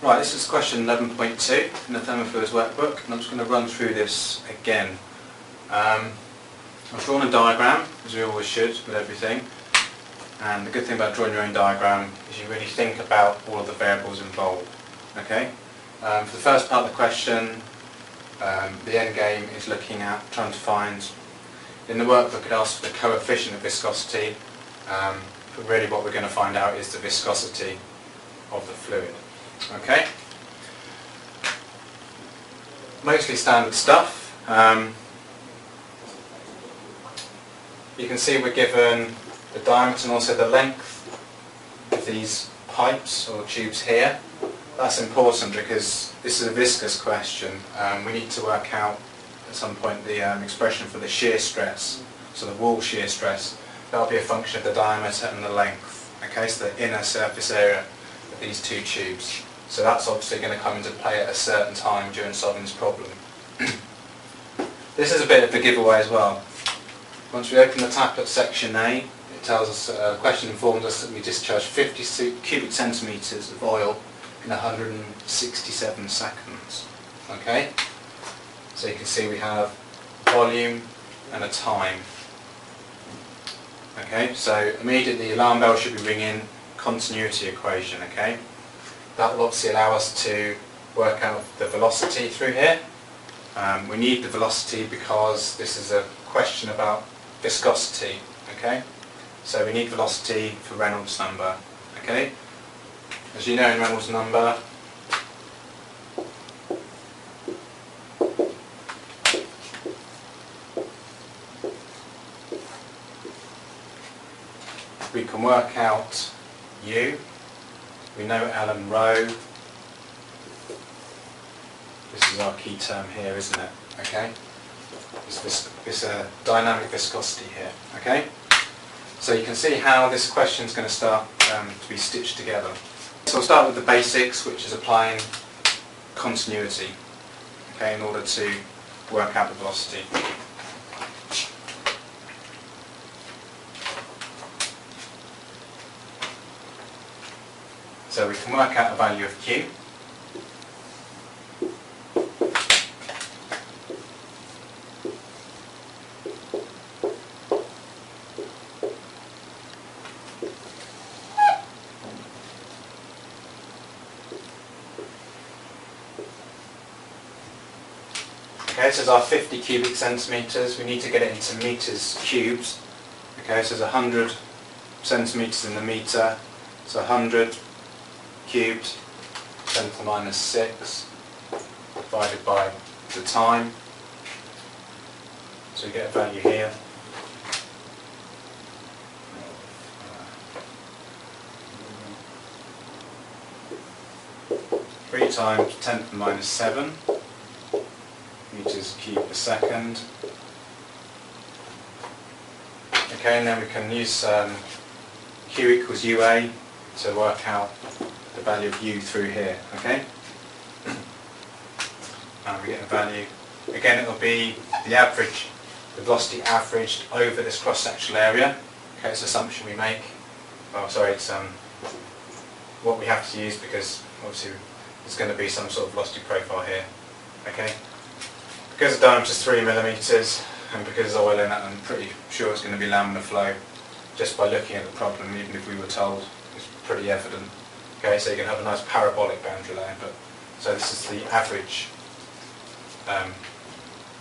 Right, this is question 11.2 in the thermofluids workbook, and I'm just going to run through this again. I've drawn a diagram, as we always should with everything, and the good thing about drawing your own diagram is you really think about all of the variables involved. Okay? For the first part of the question, the end game is looking at trying to find, in the workbook it asks for the coefficient of viscosity, but really what we're going to find out is the viscosity of the fluid. Okay? Mostly standard stuff. You can see we're given the diameter and also the length of these pipes or tubes here. That's important because this is a viscous question. We need to work out at some point the expression for the shear stress, so the wall shear stress. That'll be a function of the diameter and the length. Okay, so the inner surface area of these two tubes. So that's obviously going to come into play at a certain time during solving this problem. This is a bit of a giveaway as well. Once we open the tap at section A, it tells us, the question informs us that we discharge 50 cubic centimetres of oil in 167 seconds. Okay? So you can see we have volume and a time. Okay, so immediately the alarm bell should be ringing, continuity equation. Okay? That will obviously allow us to work out the velocity through here. We need the velocity because this is a question about viscosity. Okay, so we need velocity for Reynolds number. Okay, as you know, in Reynolds number, we can work out U. We know L and rho. This is our key term here, isn't it? Okay. This dynamic viscosity here. Okay. So you can see how this question is going to start to be stitched together. So we'll start with the basics, which is applying continuity. Okay, in order to work out the velocity. So we can work out a value of Q. Okay, so it's our 50 cubic centimetres. We need to get it into metres cubes. Okay, so there's 100 centimetres in the metre. So 100 cubed, 10 to the minus 6, divided by the time. So we get a value here. 3 times 10 to the minus 7 meters cubed per second. Okay, and then we can use Q equals UA to work out the value of U through here. Okay, and we get a value. Again, it will be the average, the velocity averaged over this cross-sectional area. Okay, it's an assumption we make. Oh, sorry, it's what we have to use because obviously there's going to be some sort of velocity profile here. Okay, because the diameter is 3 millimeters and because there's oil in it, I'm pretty sure it's going to be laminar flow. Just by looking at the problem, even if we were told, it's pretty evident. Okay, so you can have a nice parabolic boundary layer. But so this is the average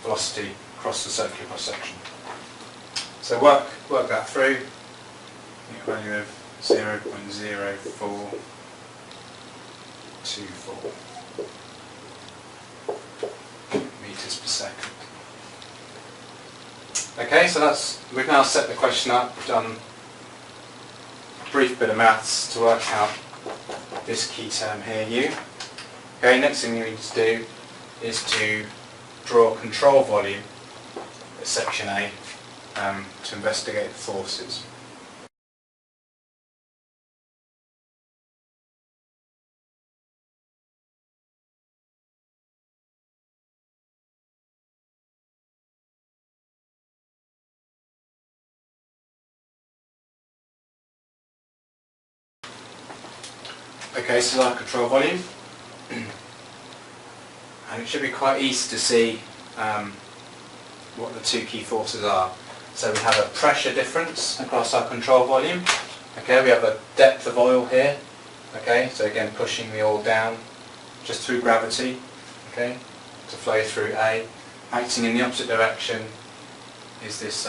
velocity across the circular cross section. So work that through. Get a value of 0.0424. meters per second. Okay, so we've now set the question up. We've done a brief bit of maths to work out this key term here, U. Okay, next thing we need to do is to draw a control volume at section A to investigate the forces. Okay, so our control volume. And it should be quite easy to see what the two key forces are. So we have a pressure difference across our control volume. Okay, we have a depth of oil here. Okay, so again pushing the oil down just through gravity. Okay, to flow through A. Acting in the opposite direction is this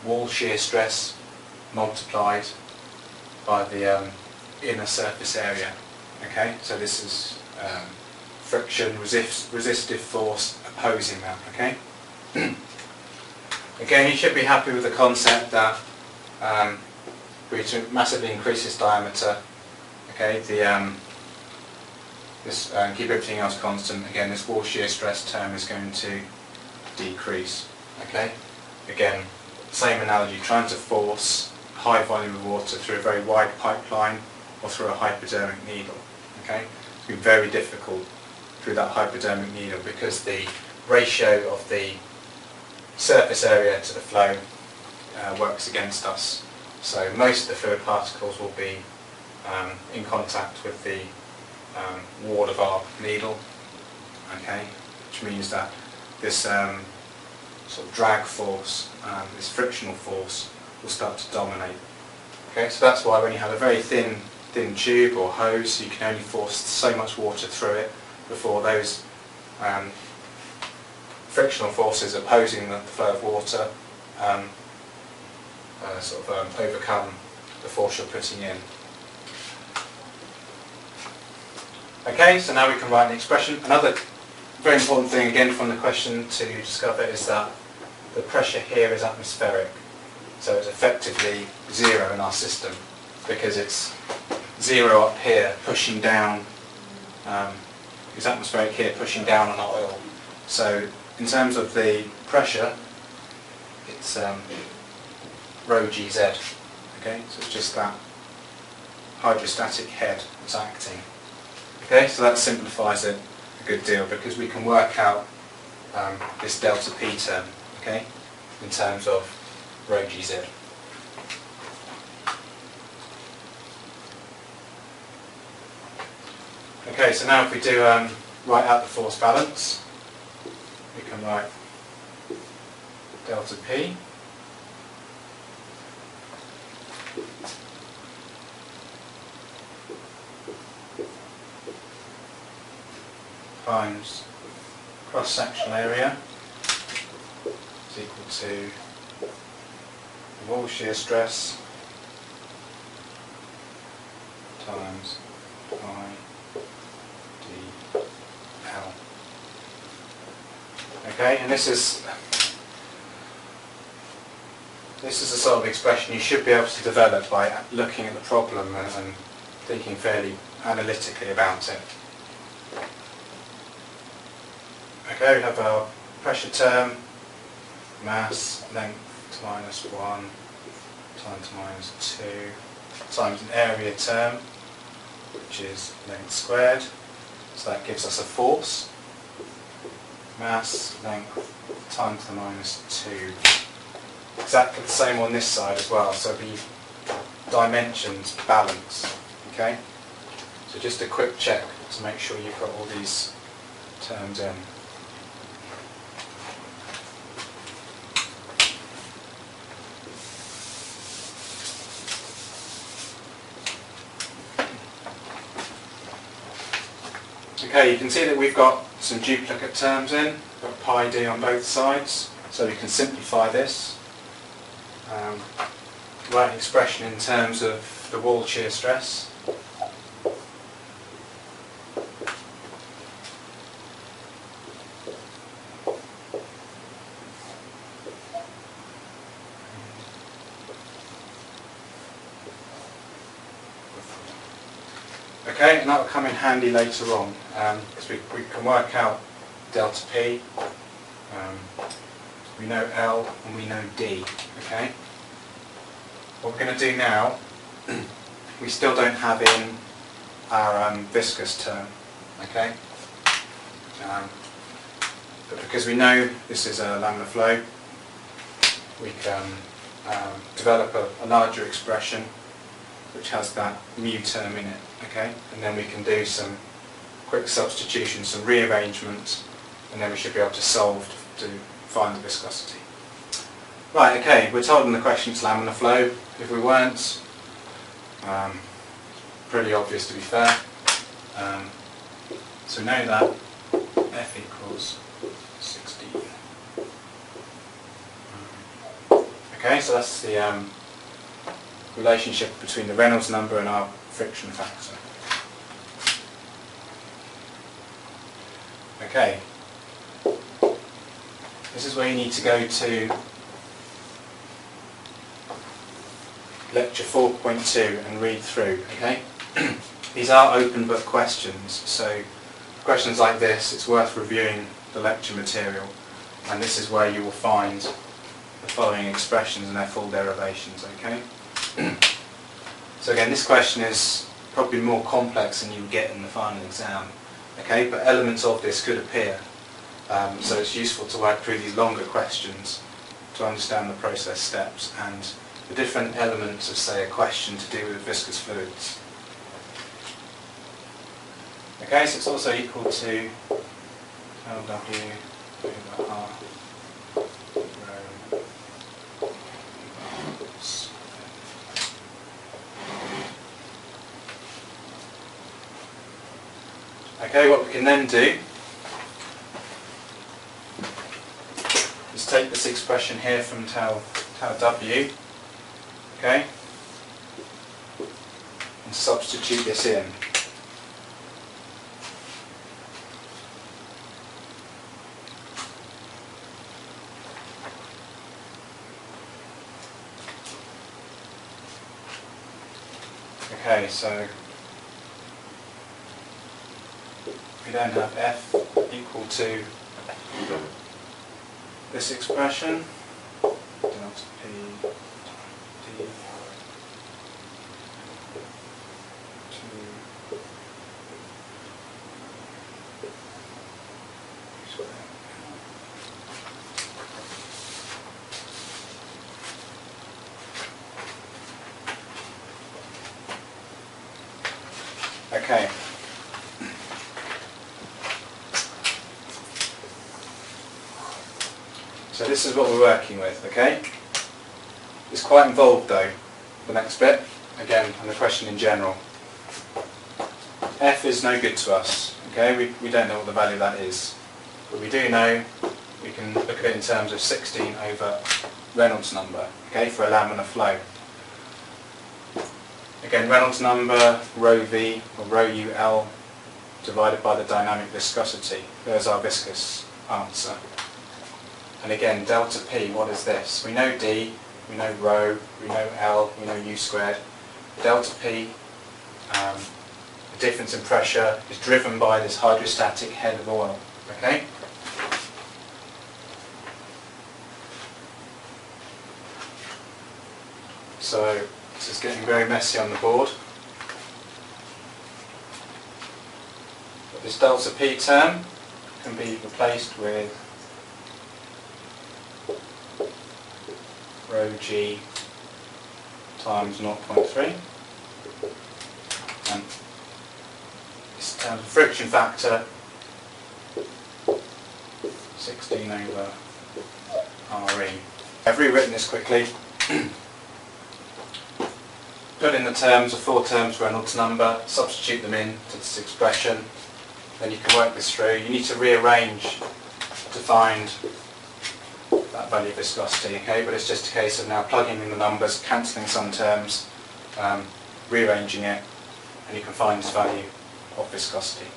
wall shear stress multiplied by the inner surface area. Okay, so this is friction, resistive force opposing that. Okay. Again, you should be happy with the concept that we to massively increase this diameter. Okay, keep everything else constant. Again, this wall shear stress term is going to decrease. Okay. Again, same analogy, trying to force a high volume of water through a very wide pipeline or through a hypodermic needle. Okay, it's been very difficult through that hypodermic needle because the ratio of the surface area to the flow works against us. So most of the fluid particles will be in contact with the wall of our needle. Okay, which means that this sort of drag force, this frictional force, will start to dominate. Okay, so that's why when you have a very thin tube or hose, you can only force so much water through it before those frictional forces opposing the flow of water overcome the force you're putting in. Okay, so now we can write an expression. Another very important thing again from the question to discover is that the pressure here is atmospheric. So it's effectively zero in our system because it's zero up here pushing down, it's atmospheric here pushing down on our oil. So in terms of the pressure, it's rho gz. Okay, so it's just that hydrostatic head that's acting. Okay, so that simplifies it a good deal because we can work out this delta P term, okay, in terms of rho gz. Okay, so now if we do write out the force balance, we can write delta P times cross-sectional area is equal to the wall shear stress times I dl. Okay, and this is a sort of expression you should be able to develop by looking at the problem and thinking fairly analytically about it. Okay, we have our pressure term, mass, length minus 1 times minus 2 times an area term, which is length squared. So that gives us a force. Mass, length times the minus 2. Exactly the same on this side as well, so the dimensions balance. Okay? So just a quick check to make sure you've got all these terms in. Okay, you can see that we've got some duplicate terms in. We've got pi d on both sides, so we can simplify this. Write an expression in terms of the wall shear stress. Okay, and that will come in handy later on, because we can work out delta P, we know L and we know D. Okay. What we're going to do now, we still don't have in our viscous term. Okay. But because we know this is a laminar flow, we can develop a larger expression which has that mu term in it, okay? And then we can do some quick substitution, some rearrangement, and then we should be able to solve to find the viscosity. Right, okay, we're told in the question it's laminar flow. If we weren't, pretty obvious to be fair. So we know that F equals 16. Okay, so that's the relationship between the Reynolds number and our friction factor. Okay, this is where you need to go to lecture 4.2 and read through, okay? These are open book questions, so questions like this, it's worth reviewing the lecture material, and this is where you will find the following expressions and their full derivations, okay? So again, this question is probably more complex than you would get in the final exam, okay? But elements of this could appear, so it's useful to work through these longer questions to understand the process steps and the different elements of, say, a question to do with viscous fluids. Okay, so it's also equal to LW over R rho. Okay, what we can then do is take this expression here from tau W, okay, and substitute this in. Okay, so we then have F equal to this expression, delta P D Okay. So this is what we're working with, okay? It's quite involved though, the next bit, again, and the question in general. F is no good to us, okay? We don't know what the value of that is. But we do know we can look at it in terms of 16 over Reynolds number, okay, for a laminar flow. Again, Reynolds number, rho V, or rho UL, divided by the dynamic viscosity. There's our viscous answer. And again, delta P, what is this? We know D, we know rho, we know L, we know U squared. Delta P, the difference in pressure, is driven by this hydrostatic head of oil. Okay? So, this is getting very messy on the board. But this delta P term can be replaced with rho G times 0.3. And this terms of friction factor, 16 over RE. I've rewritten this quickly. Put in the terms, the four terms Reynolds number, substitute them in to this expression, then you can work this through. You need to rearrange to find that value of viscosity, okay? But it's just a case of now plugging in the numbers, cancelling some terms, rearranging it, and you can find this value of viscosity.